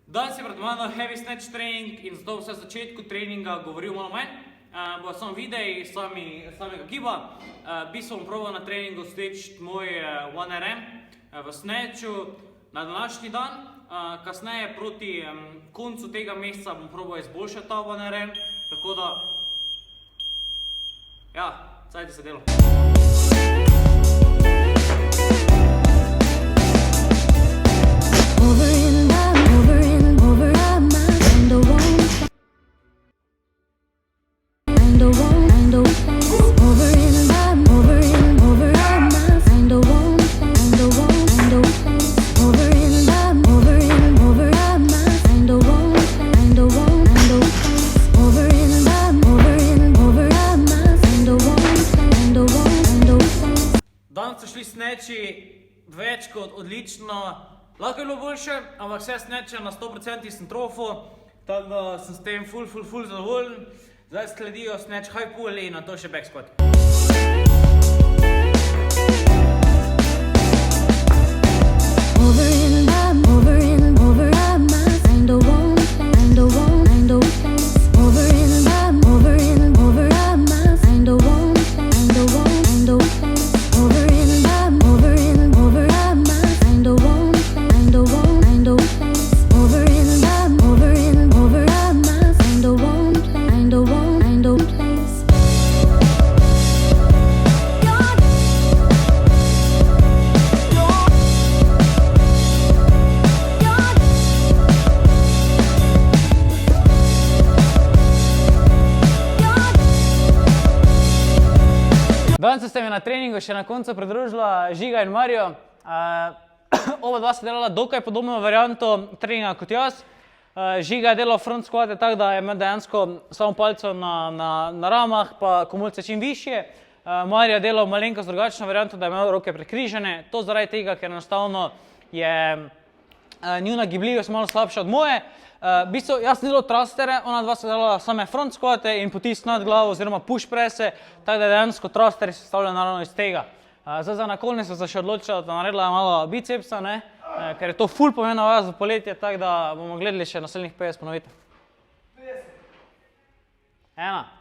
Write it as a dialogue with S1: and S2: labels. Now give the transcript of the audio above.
S1: Danes je pred mano heavy snatch trening in zato vse v začetku treninga govoril malo manj. Bo samo videi samega giba. Bi se bom probal na treningu steči moj 1RM v snatchu na današnji dan. Kasneje proti koncu tega meseca bom probal izboljšati ta 1RM. Tako da, ja, cajte se delo. Danes so šli snatchi več kot odlično. Lahko je bilo boljše, ampak vse snatche na 100% sem trofil, tako da sem s tem ful zadovoljen. Zdaj sledijo snatch high pull in na to še back squat. Danes ste mi na treningu še na koncu pridružila Žiga in Mario. Oba dva sta delala dokaj podobno varianto treninga kot jaz. Žiga je delal front squate, tako da je imel dejansko samo palco na ramah, pa komolce čim višje. Mario je delal malenkost drugačno varianto, da je imel roke prekrižene. To zaradi tega, ker enostavno je njuna gibljivost malo slabša od moje. V bistvu, jaz sem delal thrustere, ona dva sta delala same front squate in potisk nad glavo oziroma push presse, tako da je dejansko thrusteri sestavljen naravno iz tega. Zdaj za nakolni sem se še odločila, da naredila malo bicepsa, ker je to ful pomembno vas v poletje, tako da bomo gledali še naslednjih 50 ponovitev. 1.